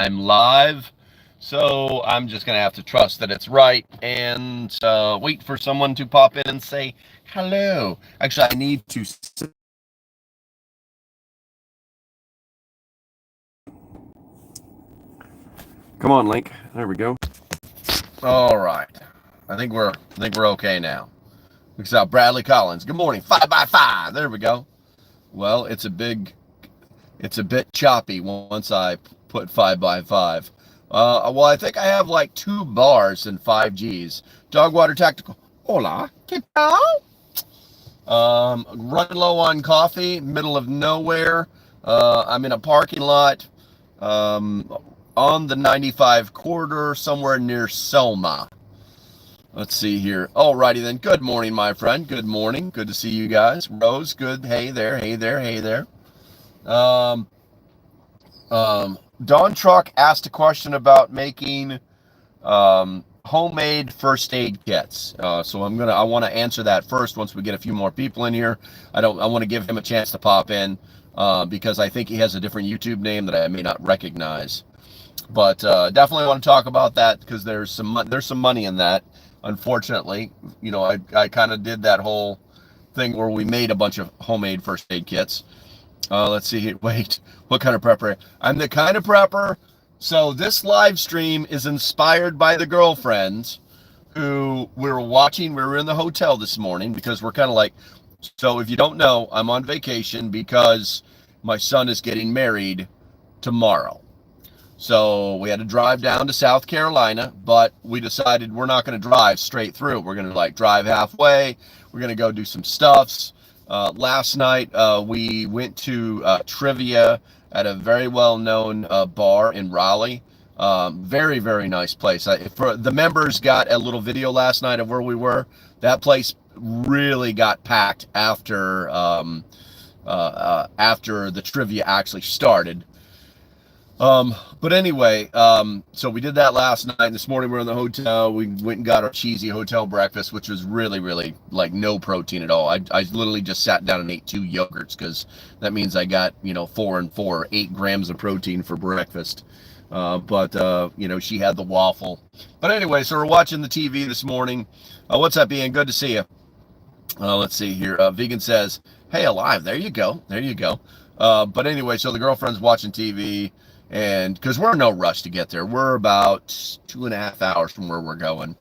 I'm live, so I'm just going to have to trust that it's right and wait for someone to pop in and say hello. Actually, I need to. Come on, Link. There we go. All right. I think we're okay now. Looks out Bradley Collins. Good morning. 5x5. There we go. Well, it's a bit choppy once I put 5x5. Well, I think I have like 2 bars and 5Gs. Dogwater Tactical. Hola. ¿Qué tal? Run low on coffee, middle of nowhere. I'm in a parking lot on the 95 corridor somewhere near Selma. Let's see here. Alrighty then. Good morning, my friend. Good morning. Good to see you guys. Rose, good. Hey there, hey there, hey there. Don Truck asked a question about making homemade first aid kits. So I want to answer that first once we get a few more people in here. I want to give him a chance to pop in because I think he has a different YouTube name that I may not recognize. But definitely want to talk about that because there's some money in that. Unfortunately, I kind of did that whole thing where we made a bunch of homemade first aid kits. Let's see here. Wait, what kind of prepper? I'm the kind of prepper. So this live stream is inspired by the girlfriends who we were watching. We were in the hotel this morning because we're kind of like, so if you don't know, I'm on vacation because my son is getting married tomorrow. So we had to drive down to South Carolina, but we decided we're not going to drive straight through. We're going to drive halfway. We're going to go do some stuffs. Last night, we went to trivia at a very well-known bar in Raleigh. Very, very nice place. For the members got a little video last night of where we were. That place really got packed after the trivia actually started. But anyway, so we did that last night. This morning we're in the hotel. We went and got our cheesy hotel breakfast, which was really, really like no protein at all. I literally just sat down and ate 2 yogurts because that means I got, 4 and 4, 8 grams of protein for breakfast. But she had the waffle. But anyway, so we're watching the TV this morning. What's up, Ian? Good to see you. Let's see here. Vegan says, hey, alive. There you go. There you go. But anyway, so the girlfriend's watching TV. And because we're in no rush to get there, we're about 2.5 hours from where we're going.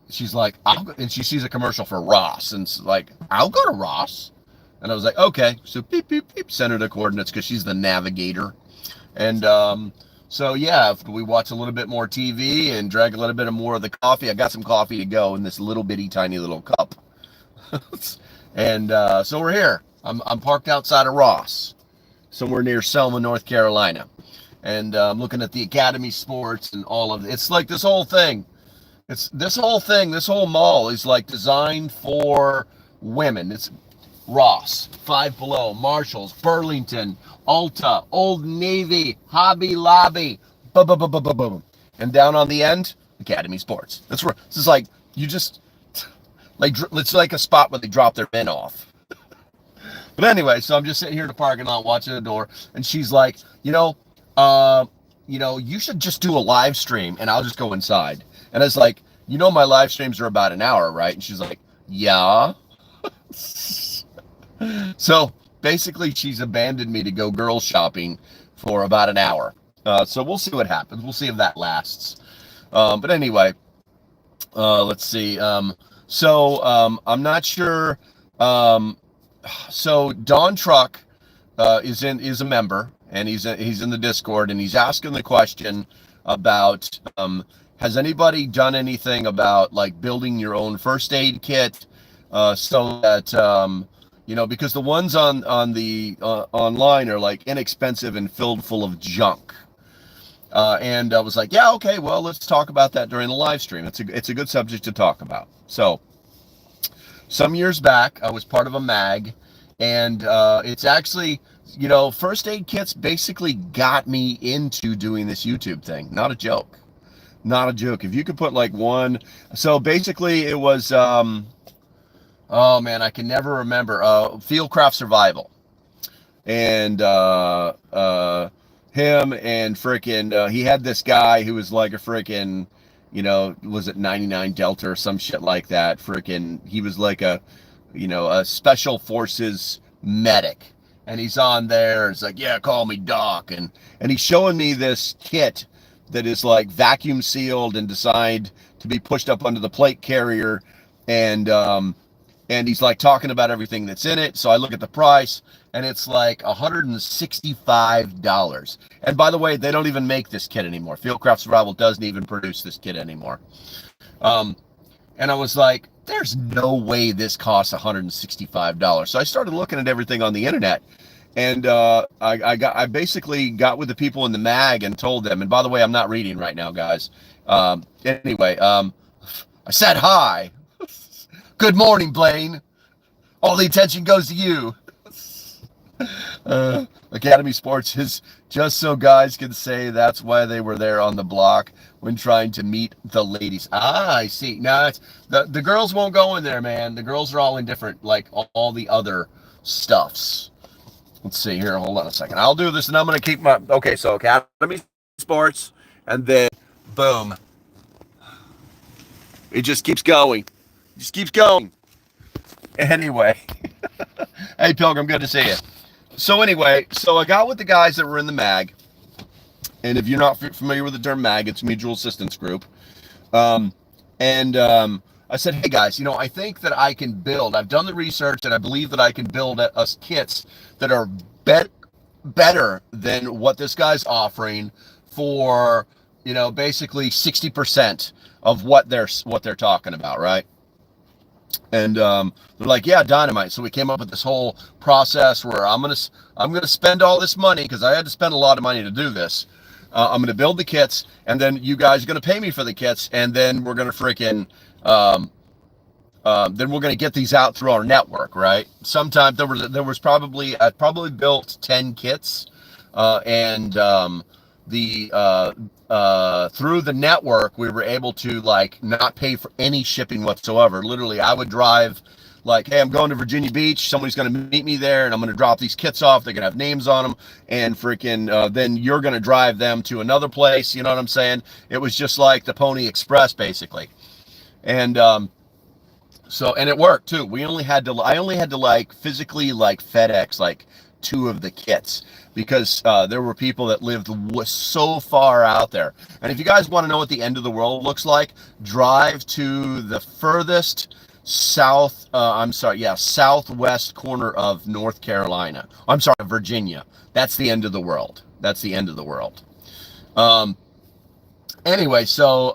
She's like, and she sees a commercial for Ross, and it's like, I'll go to Ross. And I was like, okay. So beep, beep, beep, send her the coordinates because she's the navigator. And so yeah, we watch a little bit more TV and drag a little bit more of the coffee. I got some coffee to go in this little bitty tiny little cup. And so we're here. I'm parked outside of Ross, somewhere near Selma, North Carolina. And I'm looking at the Academy Sports and all of it. It's like this whole mall is like designed for women. It's Ross, Five Below, Marshalls, Burlington, Ulta, Old Navy, Hobby Lobby, boom, boom, boom, boom, boom, boom. And down on the end, Academy Sports. That's where, this is like, it's like a spot where they drop their men off. But anyway, so I'm just sitting here in the parking lot watching the door, and she's like, you should just do a live stream, and I'll just go inside. And I was like, my live streams are about an hour, right? And she's like, yeah. So basically, she's abandoned me to go girl shopping for about an hour. So we'll see what happens. We'll see if that lasts. But anyway, let's see. I'm not sure. So Don Truck is a member, and he's in the Discord, and he's asking the question about has anybody done anything about like building your own first aid kit so that because the ones on the online are like inexpensive and filled full of junk. And I was like, yeah, okay, well, let's talk about that during the live stream. It's a good subject to talk about. So some years back, I was part of a mag, and it's actually, first aid kits basically got me into doing this YouTube thing. Not a joke. Not a joke. If you could put like one, so basically it was, oh man, I can never remember, Fieldcraft Survival. And him and freaking, he had this guy who was like a freaking, was it 99 Delta or some shit like that? Freaking, he was like a, a special forces medic. And he's on there. It's like, yeah, call me Doc. And he's showing me this kit that is like vacuum sealed and designed to be pushed up under the plate carrier. And he's like talking about everything that's in it. So I look at the price and it's like $165. And by the way, they don't even make this kit anymore. Fieldcraft Survival doesn't even produce this kit anymore. And I was like, there's no way this costs $165. So I started looking at everything on the internet. And I basically got with the people in the mag and told them, and by the way, I'm not reading right now, guys. Anyway, I said hi. Good morning, Blaine. All the attention goes to you. Academy Sports is just so guys can say that's why they were there on the block when trying to meet the ladies. Ah, I see. Now the girls won't go in there, man. The girls are all in different, like all the other stuffs. Let's see here. Hold on a second. I'll do this, and I'm going to keep my... Okay, so Academy Sports, and then boom. It just keeps going. Just keeps going. Anyway. Hey, Pilgrim, good to see you. So anyway, so I got with the guys that were in the mag. And if you're not familiar with the term mag, it's Mutual Assistance Group. I said, hey, guys, I think that I can build. I've done the research, and I believe that I can build us kits that are better than what this guy's offering for, basically 60% of what they're talking about, right? And they're like, yeah, dynamite. So we came up with this whole process where I'm gonna spend all this money because I had to spend a lot of money to do this. I'm gonna build the kits, and then you guys are gonna pay me for the kits, and then we're gonna freaking then we're gonna get these out through our network, right? Sometime there was probably I probably built 10 kits, through the network, we were able to like not pay for any shipping whatsoever. Literally, I would drive like, hey, I'm going to Virginia Beach. Somebody's going to meet me there, and I'm going to drop these kits off. They're going to have names on them, and freaking then you're going to drive them to another place. You know what I'm saying? It was just like the Pony Express, basically. And so it worked too. I only had to like physically like FedEx like 2 of the kits because there were people that lived so far out there. And if you guys want to know what the end of the world looks like, drive to the furthest southwest corner of North Carolina. I'm sorry, Virginia. That's the end of the world. That's the end of the world. Anyway, so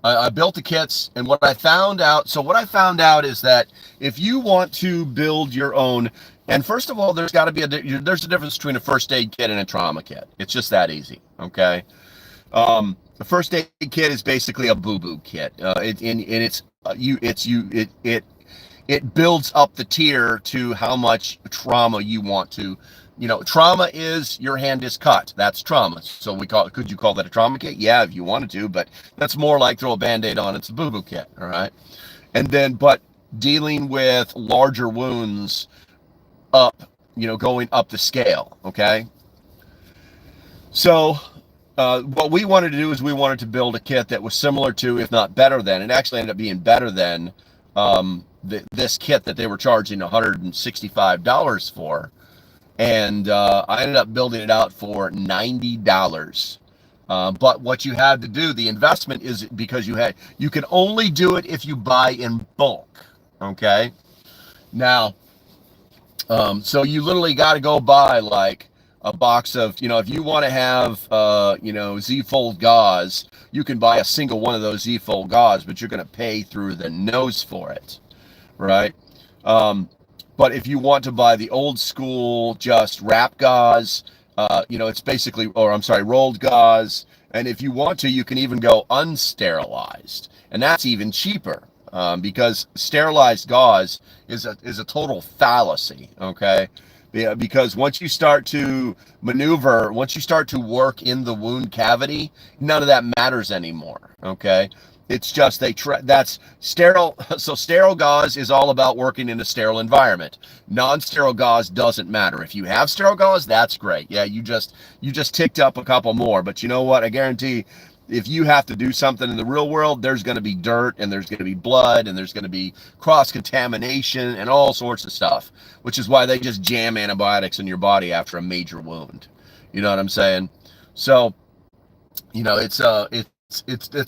I built the kits, and what I found out is that if you want to build your own, and first of all, there's got to be there's a difference between a first aid kit and a trauma kit. It's just that easy, okay? The first aid kit is basically a boo-boo kit. It builds up the tier to how much trauma you want to. Trauma is your hand is cut. That's trauma. So could you call that a trauma kit? Yeah, if you wanted to, but that's more like throw a Band-Aid on. It's a boo-boo kit, all right? And then, but dealing with larger wounds going up the scale, okay? So what we wanted to do is we wanted to build a kit that was similar to, if not better than, it actually ended up being better than this kit that they were charging $165 for. And I ended up building it out for $90. But what you had to do, the investment is because you can only do it if you buy in bulk. Okay. Now, so you literally got to go buy like a box of, if you want to have, Z-fold gauze, you can buy a single one of those Z-fold gauze, but you're going to pay through the nose for it. Right. But if you want to buy the old school, just wrap gauze, it's basically, rolled gauze. And if you want to, you can even go unsterilized. And that's even cheaper because sterilized gauze is a total fallacy, okay? Yeah, because once you start to work in the wound cavity, none of that matters anymore, okay? It's just that's sterile. So sterile gauze is all about working in a sterile environment. Non-sterile gauze doesn't matter. If you have sterile gauze, that's great. Yeah, you just ticked up a couple more. But you know what? I guarantee if you have to do something in the real world, there's going to be dirt and there's going to be blood and there's going to be cross-contamination and all sorts of stuff, which is why they just jam antibiotics in your body after a major wound. You know what I'm saying? So, you know, it's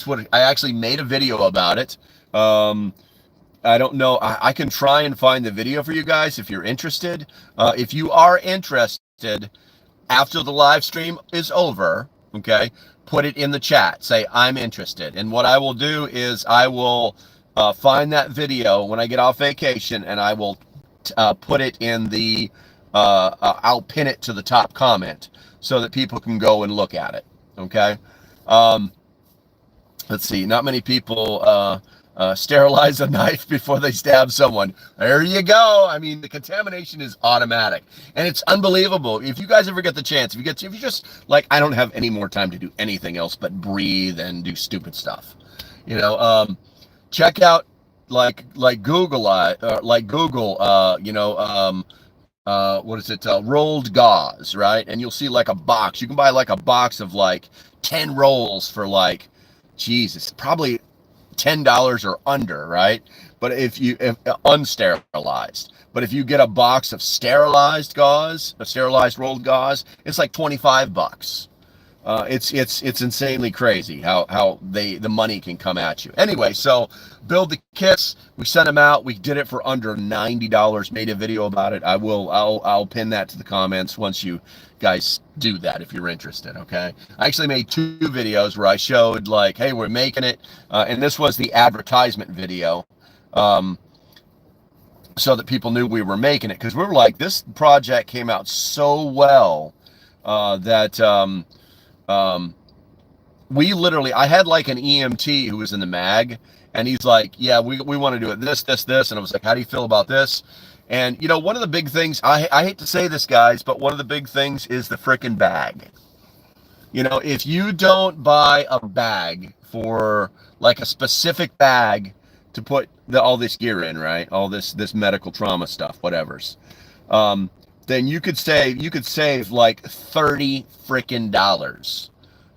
what I actually made a video about it. I don't know. I can try and find the video for you guys if you're interested. If you are interested, after the live stream is over, okay, put it in the chat. Say, I'm interested. And what I will do is I will find that video when I get off vacation, and I will put it in the, I'll pin it to the top comment so that people can go and look at it, okay? Let's see, not many people sterilize a knife before they stab someone. There you go. I mean, the contamination is automatic, and it's unbelievable. If you guys ever get the chance, if you just like, I don't have any more time to do anything else but breathe and do stupid stuff. You know, check out like Google, you know, what is it? Rolled gauze, right? And you'll see like a box. You can buy like a box of like 10 rolls for like, Jesus, probably $10 or under, right? But if unsterilized, but if you get a box of sterilized gauze, a sterilized rolled gauze, it's like $25. It's insanely crazy how the money can come at you. Anyway, so build the kits. We sent them out. We did it for under $90. Made a video about it. I'll pin that to the comments once you guys do that if you're interested. Okay. I actually made 2 videos where I showed like, hey, we're making it, and this was the advertisement video, so that people knew we were making it, because we were like, this project came out so well that we literally, I had like an EMT who was in the mag, and he's like, yeah, we want to do it this. And I was like, how do you feel about this? And, you know, one of the big things, I hate to say this, guys, but one of the big things is the frickin' bag. You know, if you don't buy a bag for, like a specific bag to put all this gear in, right? All this medical trauma stuff, whatever's. Then you could save like $30 frickin' dollars.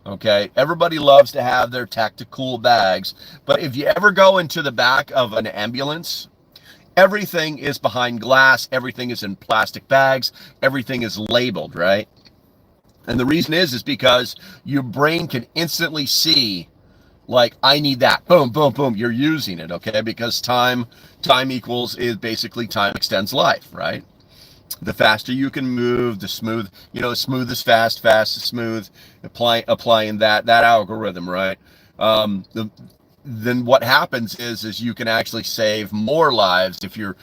Okay, everybody loves to have their tactical bags, but if you ever go into the back of an ambulance, everything is behind glass, everything is in plastic bags, everything is labeled, right? And the reason is because your brain can instantly see, like, I need that. Boom, boom, boom. You're using it, okay? Because time equals is basically time extends life, right? The faster you can move, the smooth, you know, smooth is fast, fast is smooth. Applying that algorithm, right? Then what happens is you can actually save more lives if you're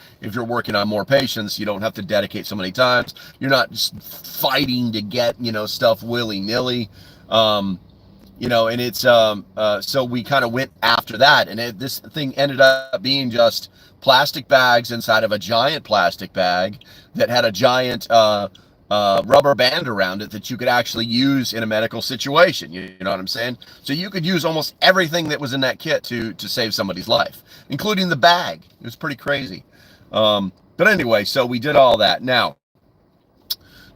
working on more patients. You don't have to dedicate so many times. You're not just fighting to get, you know, stuff willy-nilly. You know, and it's so we kind of went after that, and this thing ended up being just plastic bags inside of a giant plastic bag that had a giant rubber band around it that you could actually use in a medical situation. You know what I'm saying? So you could use almost everything that was in that kit to save somebody's life, including the bag. It was pretty crazy. But anyway, so we did all that. Now,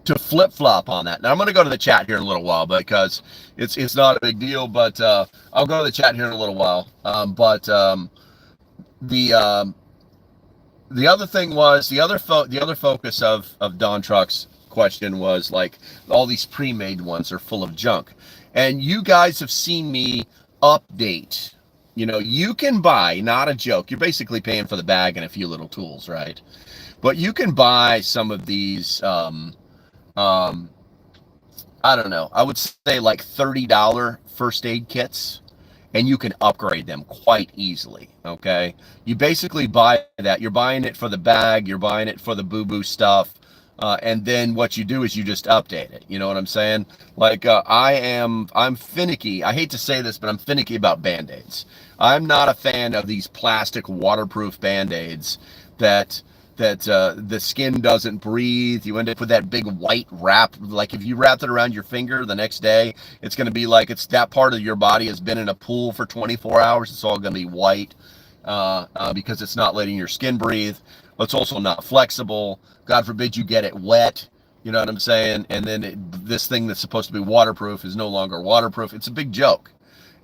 to flip-flop on that. Now, I'm going to go to the chat here in a little while because it's not a big deal, but I'll go to the chat here in a little while. The other thing was, the other focus of Don Truck's question was like, all these pre-made ones are full of junk. And you guys have seen me update. You know, you can buy, not a joke, you're basically paying for the bag and a few little tools, right? But you can buy some of these, I don't know, I would say like $30 first aid kits, and you can upgrade them quite easily, okay? You basically buy that. You're buying it for the bag. You're buying it for the boo-boo stuff. And then what you do is you just update it. You know what I'm saying? Like, I'm finicky. I hate to say this, but I'm finicky about Band-Aids. I'm not a fan of these plastic waterproof Band-Aids that that the skin doesn't breathe. You end up with that big white wrap. Like if you wrapped it around your finger the next day, it's going to be like it's that part of your body has been in a pool for 24 hours. It's all going to be white because it's not letting your skin breathe. It's also not flexible. God forbid you get it wet. You know what I'm saying? And then this thing that's supposed to be waterproof is no longer waterproof. It's a big joke.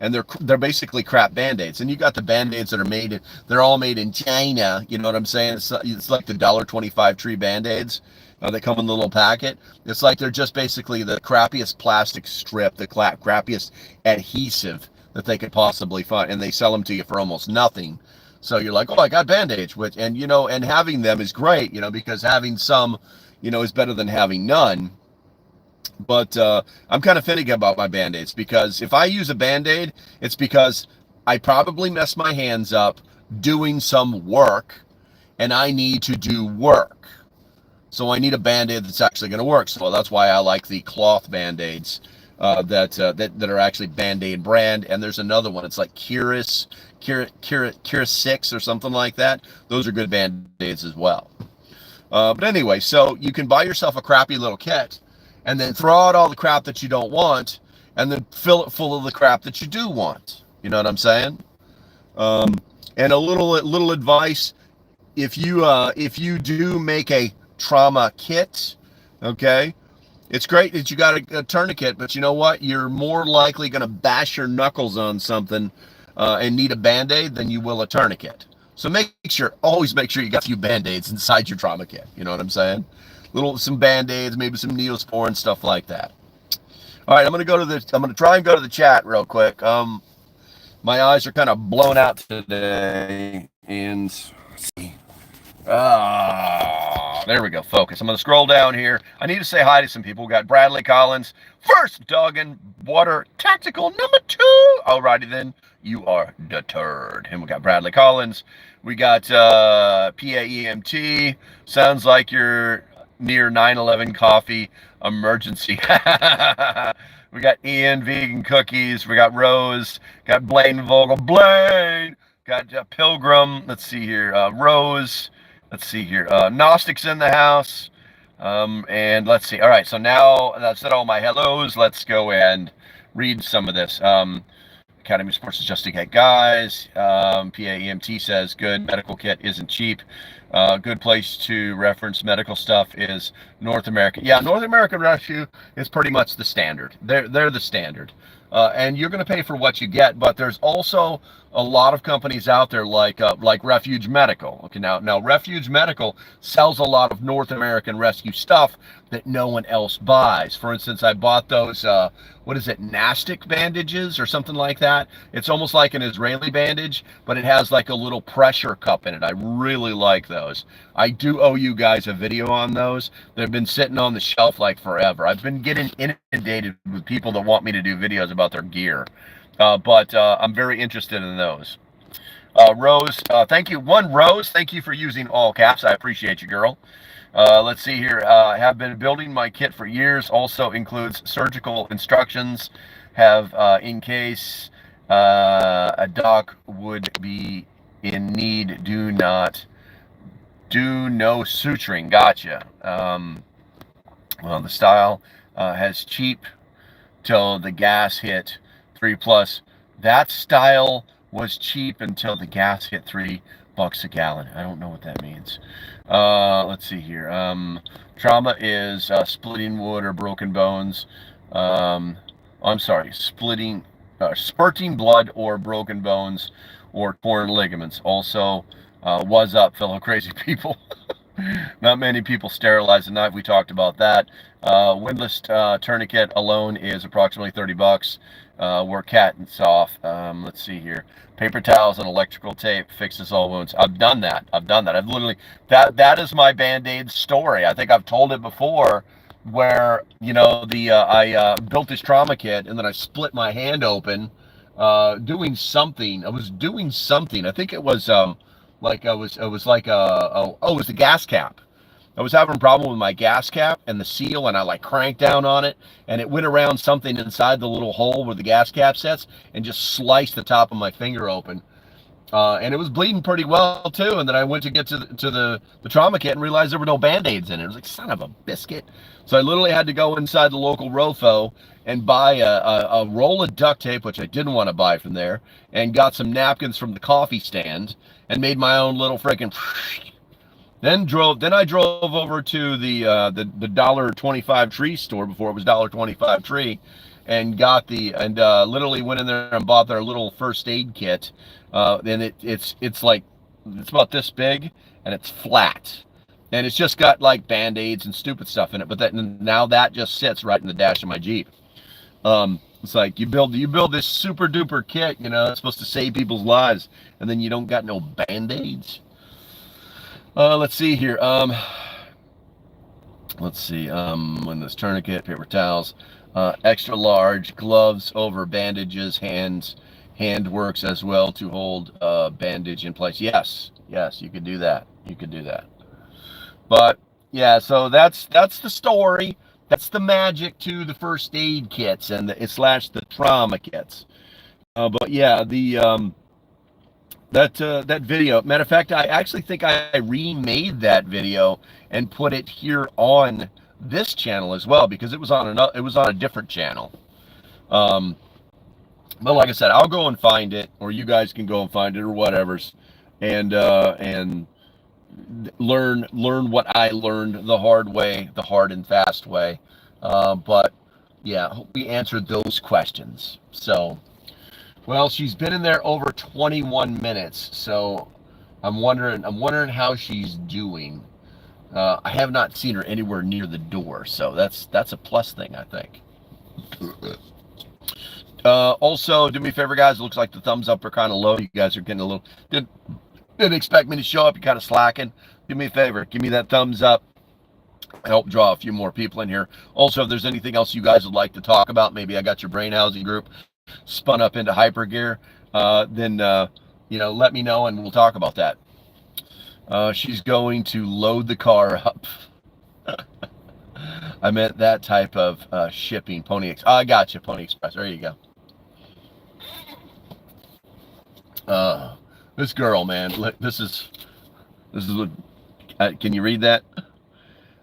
And they're basically crap Band-Aids. And you got the Band-Aids that are they're all made in China. You know what I'm saying? It's like the $1.25 tree Band-Aids that come in the little packet. It's like they're just basically the crappiest plastic strip, the crappiest adhesive that they could possibly find. And they sell them to you for almost nothing. So you're like, oh, I got Band-Aids. And having them is great, because having some, is better than having none. But I'm kind of finicky about my Band-Aids, because if I use a Band-Aid, it's because I probably messed my hands up doing some work, and I need to do work. So I need a Band-Aid that's actually going to work. So that's why I like the cloth Band-Aids that are actually Band-Aid brand. And there's another one. It's like Cura 6 or something like that. Those are good Band-Aids as well. But anyway, so you can buy yourself a crappy little kit, and then throw out all the crap that you don't want, and then fill it full of the crap that you do want. You know what I'm saying? And a little advice: if you do make a trauma kit, okay, it's great that you got a tourniquet, but you know what? You're more likely going to bash your knuckles on something and need a Band-Aid than you will a tourniquet. So always make sure you got a few Band-Aids inside your trauma kit. You know what I'm saying? Some Band-Aids, maybe some Neosporin, stuff like that. All right, I'm gonna try and go to the chat real quick. My eyes are kind of blown out today, and let's see. There we go. Focus. I'm gonna scroll down here. I need to say hi to some people. We got Bradley Collins, first dog in water tactical number 2. Alrighty then, you are deterred. And we got Bradley Collins. We got PAEMT. Sounds like you're near 9/11 coffee emergency. We got Ian Vegan Cookies. We got Rose. Got Blaine Vogel. Blaine. Got Pilgrim. Let's see here. Rose. Let's see here. Gnostics in the house. And let's see. All right. So now that I've said all my hellos, let's go and read some of this. Academy Sports is just to get guys. PAEMT says good medical kit isn't cheap. Good place to reference medical stuff is North American. Yeah, North American Rescue is pretty much the standard. They're the standard. And you're going to pay for what you get, but there's also a lot of companies out there like Refuge Medical. Okay, now Refuge Medical sells a lot of North American rescue stuff that no one else buys. For instance, I bought those Nastic bandages or something like that. It's almost like an Israeli bandage, but it has like a little pressure cup in it. I really like those. I do owe you guys a video on those. They've been sitting on the shelf like forever. I've been getting inundated with people that want me to do videos about their gear. But I'm very interested in those. Rose, thank you. Rose, thank you for using all caps. I appreciate you, girl. Let's see here. Have been building my kit for years. Also includes surgical instructions. Have in case a doc would be in need. Do no suturing. Gotcha. Well, the style has cheap till the gas hit 3+. That style was cheap until the gas hit $3 a gallon. I don't know what that means. Let's see here. Trauma is splitting wood or broken bones. I'm sorry, spurting blood or broken bones or torn ligaments. Also, what's up, fellow crazy people? Not many people sterilize a knife. We talked about that. Windlass tourniquet alone is approximately $30. We're catting off. Let's see here. Paper towels and electrical tape fixes all wounds. I've done that. I've literally, that is my Band-Aid story. I think I've told it before, where I built this trauma kit and then I split my hand open doing something. I was doing something. I think it was it was the gas cap. I was having a problem with my gas cap and the seal, and I cranked down on it, and it went around something inside the little hole where the gas cap sits and just sliced the top of my finger open. And it was bleeding pretty well too. And then I went to get to the trauma kit and realized there were no band-aids in it. I was like, son of a biscuit. So I literally had to go inside the local Rofo and buy a roll of duct tape, which I didn't want to buy from there, and got some napkins from the coffee stand and made my own little freaking. Then I drove over to the $1.25 tree store before it was $1.25 tree, and literally went in there and bought their little first aid kit. And it's like, it's about this big and it's flat, and it's just got like band-aids and stupid stuff in it. But now that just sits right in the dash of my Jeep. It's like you build this super duper kit, it's supposed to save people's lives, and then you don't got no band-aids. Let's see here. Let's see. When this tourniquet, paper towels, extra large, gloves over bandages, hand works as well to hold bandage in place. Yes, you could do that. But yeah, so that's the story. That's the magic to the first aid kits and the trauma kits. But yeah, that video. Matter of fact, I actually think I remade that video and put it here on this channel as well, because it was on a different channel. But like I said, I'll go and find it, or you guys can go and find it, or whatever's, and learn what I learned the hard way, the hard and fast way. But yeah, hope we answered those questions. So, well, she's been in there over 21 minutes, so I'm wondering how she's doing. I have not seen her anywhere near the door, so that's a plus thing, I think. Also, do me a favor, guys. It looks like the thumbs up are kind of low. You guys are getting a little didn't expect me to show up. You're kind of slacking. Do me a favor, give me that thumbs up. Help draw a few more people in here. Also, if there's anything else you guys would like to talk about, maybe I got your brain housing group spun up into hyper gear, then let me know and we'll talk about that. She's going to load the car up. I meant that type of shipping. Pony Express. I got you, Pony Express. There you go. This girl, man. This is what. Can you read that?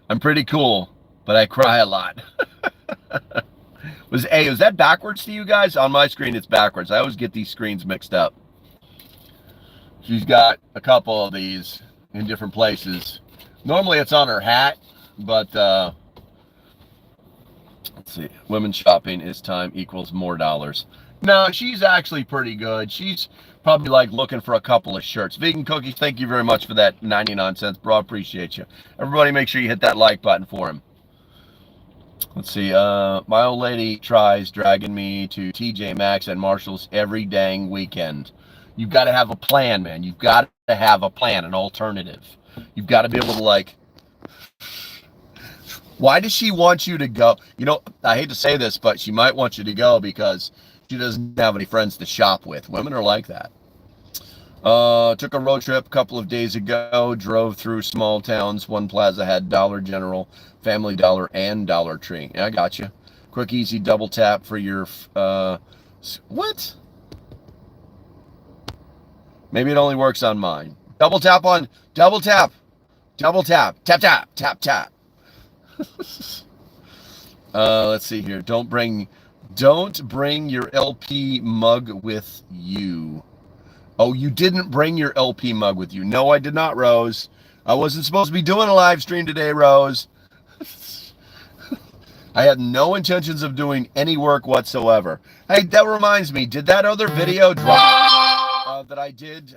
I'm pretty cool, but I cry a lot. Was that backwards to you guys? On my screen, it's backwards. I always get these screens mixed up. She's got a couple of these in different places. Normally, it's on her hat, but let's see. Women's shopping is time equals more dollars. No, she's actually pretty good. She's probably like looking for a couple of shirts. Vegan Cookies, thank you very much for that 99 cents, bro. I appreciate you. Everybody make sure you hit that like button for him. Let's see. My old lady tries dragging me to TJ Maxx and Marshall's every dang weekend. You've got to have a plan, man. You've got to have a plan, an alternative. You've got to be able to, like, why does she want you to go? I hate to say this, but she might want you to go because she doesn't have any friends to shop with. Women are like that. Took a road trip a couple of days ago. Drove through small towns. One plaza had Dollar General, Family Dollar, and Dollar Tree. Yeah, I got you. Quick, easy double tap for your... what? Maybe it only works on mine. Double tap. Tap. Let's see here. Don't bring your LP mug with you. Oh, you didn't bring your LP mug with you. No, I did not, Rose. I wasn't supposed to be doing a live stream today, Rose. I had no intentions of doing any work whatsoever. Hey, that reminds me. Did that other video drop that I did?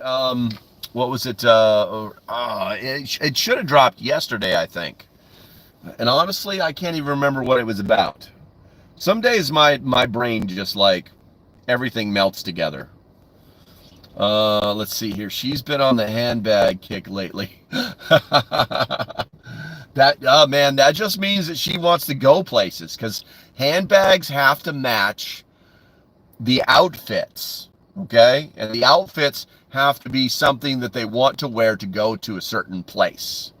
What was it? It should have dropped yesterday, I think. And honestly, I can't even remember what it was about. Some days my brain just like everything melts together. Let's see here. She's been on the handbag kick lately. That just means that she wants to go places, because handbags have to match the outfits, okay? And the outfits have to be something that they want to wear to go to a certain place.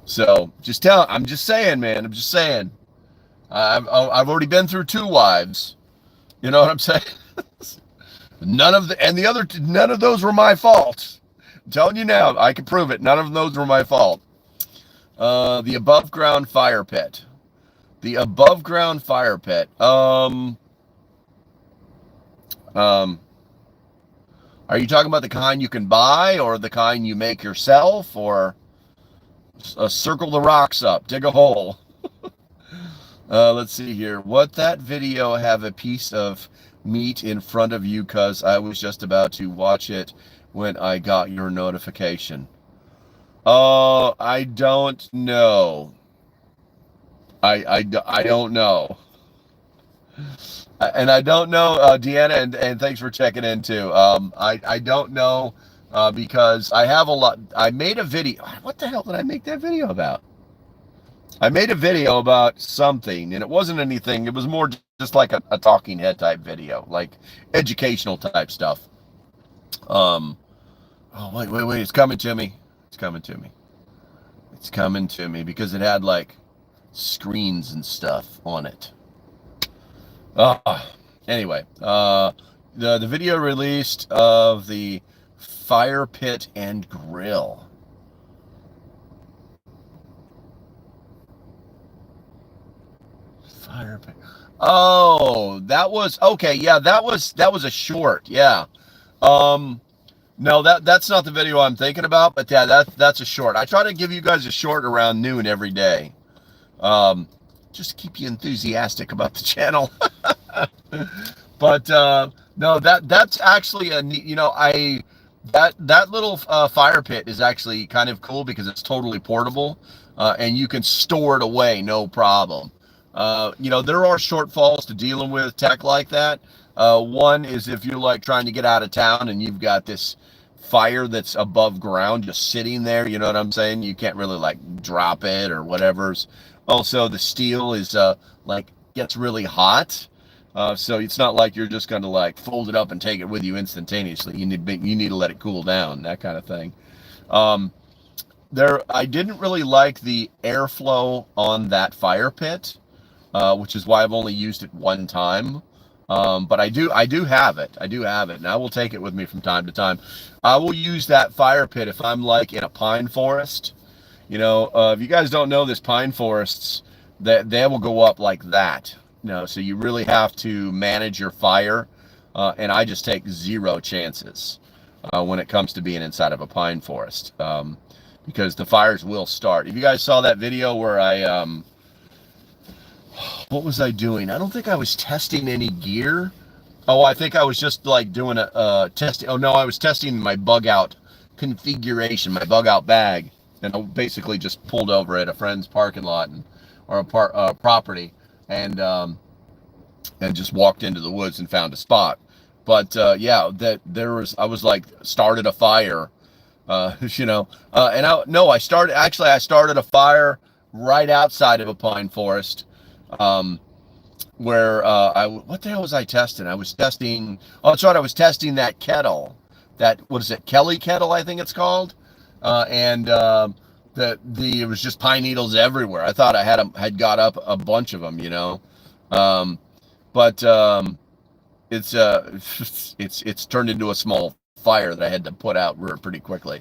So I'm just saying, man. I'm just saying. I've already been through 2 wives. You know what I'm saying? None of those were my fault. I'm telling you now, I can prove it. None of those were my fault. The above ground fire pit. The above ground fire pit. Are you talking about the kind you can buy, or the kind you make yourself, or circle the rocks up, dig a hole? Let's see here. What that video have a piece of meat in front of you? Cause I was just about to watch it when I got your notification. Oh, I don't know. I don't know. And I don't know, Deanna, and thanks for checking in too. I don't know, because I have a lot. I made a video. What the hell did I make that video about? I made a video about something, and it wasn't anything. It was more just like a talking head type video, like educational type stuff. Oh, wait, it's coming to me. It's coming to me. It's coming to me because it had like screens and stuff on it. Anyway, the video released of the fire pit and grill. Fire pit. Oh, that was okay. Yeah, that was a short. Yeah. No, that's not the video I'm thinking about, but yeah, that's a short. I try to give you guys a short around noon every day. Just to keep you enthusiastic about the channel. But no, that's actually a neat, that little fire pit is actually kind of cool because it's totally portable, and you can store it away no problem. There are shortfalls to dealing with tech like that. One is if you're like trying to get out of town and you've got this fire that's above ground just sitting there, you know what I'm saying? You can't really like drop it or whatever's. Also, the steel is like gets really hot. So it's not like you're just going to like fold it up and take it with you instantaneously. You need to let it cool down, that kind of thing. I didn't really like the airflow on that fire pit, which is why I've only used it one time. But I do have it. I do have it, and I will take it with me from time to time. I will use that fire pit if I'm like in a pine forest. If you guys don't know this, pine forests, that they will go up like that. So you really have to manage your fire, and I just take zero chances when it comes to being inside of a pine forest, because the fires will start. If you guys saw that video where I, what was I doing? I don't think I was testing any gear. Oh, I think I was just like doing a testing. Oh no, I was testing my Bugout configuration, my Bugout bag, and I basically just pulled over at a friend's parking lot or a property. And just walked into the woods and found a spot. But yeah, I was like started a fire, and I started a fire right outside of a pine forest, where what the hell was I testing? I was testing. Oh, that's right. I was testing that kettle. What is it? Kelly kettle, I think it's called. And it was just pine needles everywhere. I thought I had got up a bunch of them, but it's turned into a small fire that I had to put out pretty quickly.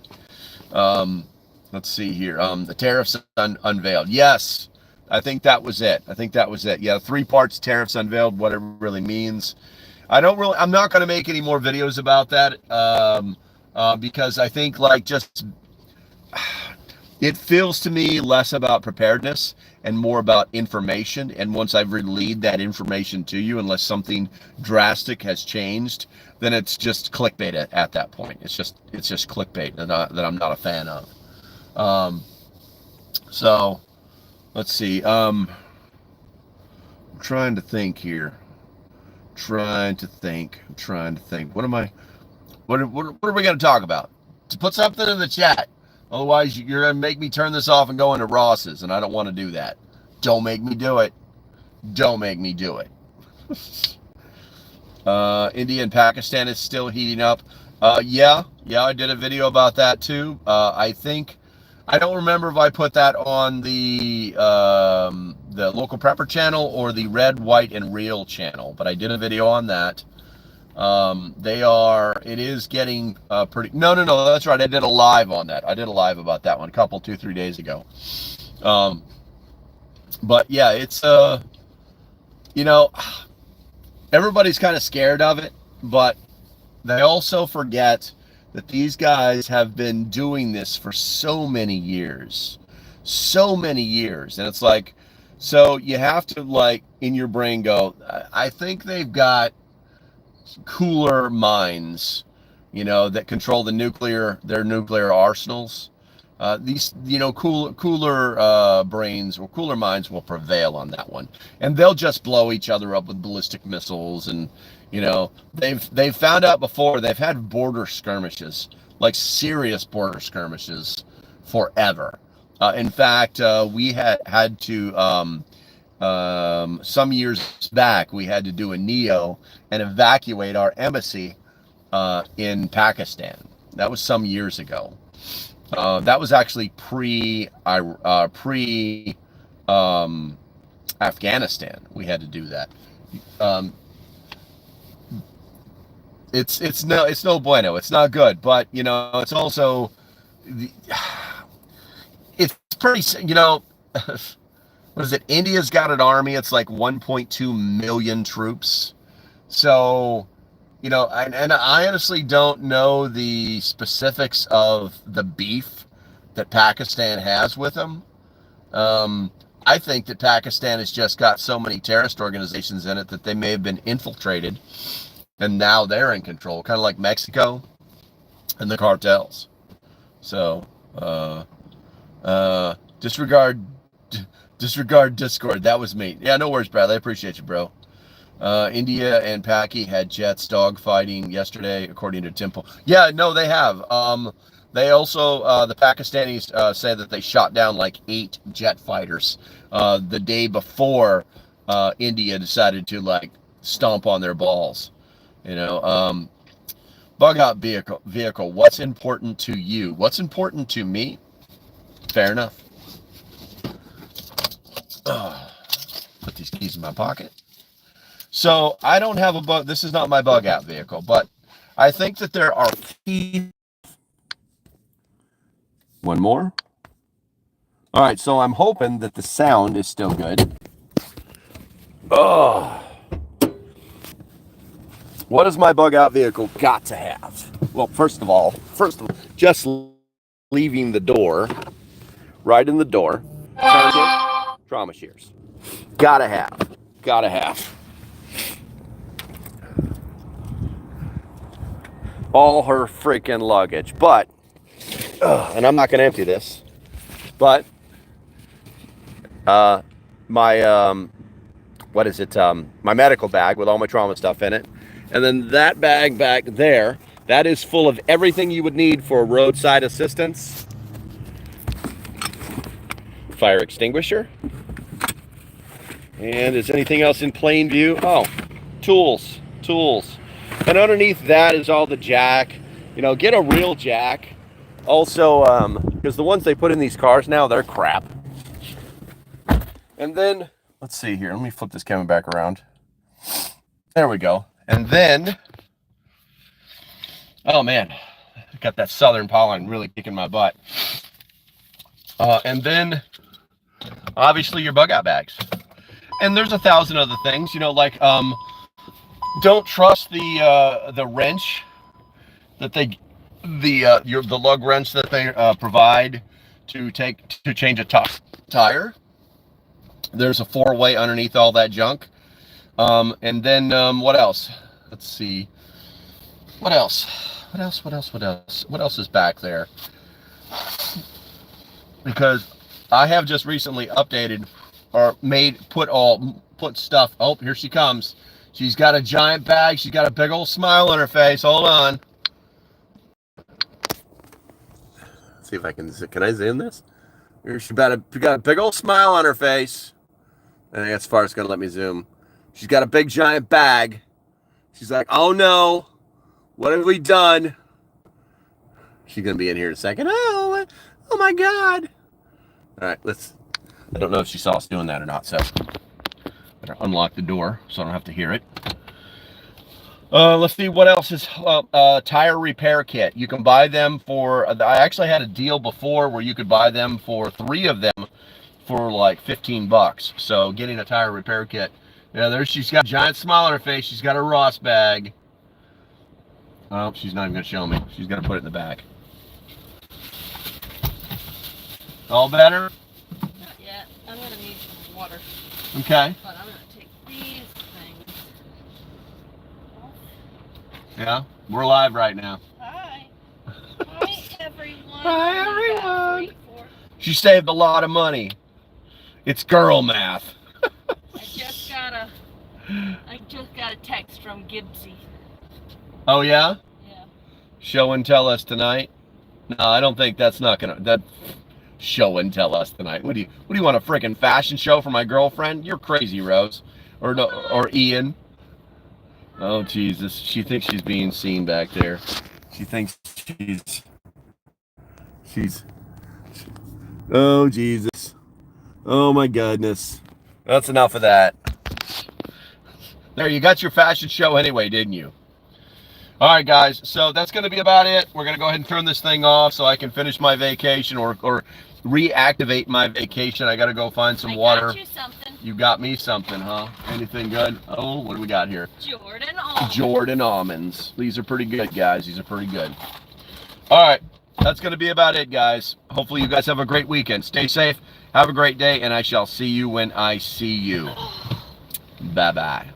Let's see here. The tariffs unveiled. Yes, I think that was it. Yeah, 3 parts tariffs unveiled. What it really means. I'm not going to make any more videos about that, because I think it feels to me less about preparedness and more about information. And once I've relayed that information to you, unless something drastic has changed, then it's just clickbait at that point. It's just clickbait that I'm not a fan of. So let's see. I'm trying to think here. What are we going to talk about? To put something in the chat. Otherwise, you're going to make me turn this off and go into Ross's, and I don't want to do that. Don't make me do it. India and Pakistan is still heating up. Yeah, I did a video about that too. I don't remember if I put that on the Local Prepper channel or the Red, White, and Real channel, but I did a video on that. It is getting pretty, no, that's right. I did a live on that. I did a live about that one 2-3 days ago. But yeah, it's, you know, everybody's kind of scared of it, but they also forget that these guys have been doing this for so many years. So many years. And it's like, so you have to, like, in your brain go, I think they've got cooler minds, that control their nuclear arsenals. These, cooler brains or cooler minds will prevail on that one, and they'll just blow each other up with ballistic missiles. And they've found out before. They've had border skirmishes, like serious border skirmishes, forever. In fact, we had to some years back, we had to do a NEO and evacuate our embassy in Pakistan. That was some years ago. That was actually pre Afghanistan. We had to do that. It's no bueno. It's not good. But it's also it's pretty. What is it? India's got an army. It's like 1.2 million troops. So, and I honestly don't know the specifics of the beef that Pakistan has with them. I think that Pakistan has just got so many terrorist organizations in it that they may have been infiltrated, and now they're in control, kind of like Mexico and the cartels. So, disregard Discord. That was me. Yeah, no worries, Bradley. I appreciate you, bro. India and Paki had jets dogfighting yesterday, according to Temple. Yeah, no, they have. They also, the Pakistanis say that they shot down like 8 jet fighters the day before India decided to like stomp on their balls. Bugout vehicle. What's important to you? What's important to me? Fair enough. Put these keys in my pocket. So I don't have a bug. This is not my Bugout vehicle, but I think that there are keys. One more. All right, so I'm hoping that the sound is still good. What does my Bugout vehicle got to have? Well, first of all, just leaving the door, right in the door, trauma shears. Gotta have. All her freaking luggage, but, and I'm not gonna empty this, but, my, my medical bag with all my trauma stuff in it, and then that bag back there, that is full of everything you would need for roadside assistance. Fire extinguisher. And is anything else in plain view? Oh, tools. And underneath that is all the jack. Get a real jack. Also, because the ones they put in these cars now, they're crap. And then, let's see here. Let me flip this camera back around. There we go. And then, oh man, got that southern pollen really kicking my butt. And then, obviously, your Bugout bags. And there's 1,000 other things, like don't trust the wrench that the lug wrench that they provide to change a tire. There's a 4-way underneath all that junk. And then what else? Let's see. What else is back there? Because I have just recently updated or put stuff. Oh, here she comes. She's got a giant bag. She's got a big old smile on her face. Hold on. Let's see if I can I zoom this? She's got a big old smile on her face. I think that's far as it's going to let me zoom. She's got a big giant bag. She's like, oh no, what have we done? She's going to be in here in a second. Oh my God. All right, I don't know if she saw us doing that or not, so better unlock the door so I don't have to hear it. Let's see what else is tire repair kit. You can buy them for. I actually had a deal before where you could buy them for 3 of them for like 15 bucks. So getting a tire repair kit. Yeah, there she's got a giant smile on her face. She's got a Ross bag. Oh, she's not even gonna show me. She's gonna put it in the back. All better? Not yet. I'm gonna need some water. Okay. But I'm gonna take these things off. Yeah, we're live right now. Hi. Hi everyone. Hi everyone. She saved a lot of money. It's girl math. I just got a text from Gibbsy. Oh yeah? Yeah. Show and tell us tonight. No, I don't think that's not gonna show and tell us tonight. What do you want, a freaking fashion show for my girlfriend? You're crazy, Rose. Or no, or Ian. Oh Jesus. She thinks she's being seen back there. She thinks she's oh Jesus. Oh my goodness. That's enough of that. There, you got your fashion show anyway, didn't you? All right, guys. So that's going to be about it. We're going to go ahead and turn this thing off so I can finish my vacation or reactivate my vacation. I got to go find some water. I got you something. You got me something, huh? Anything good? Oh, what do we got here? Jordan almonds. Jordan almonds. These are pretty good, guys. These are pretty good. All right. That's going to be about it, guys. Hopefully you guys have a great weekend. Stay safe. Have a great day, and I shall see you when I see you. Bye-bye.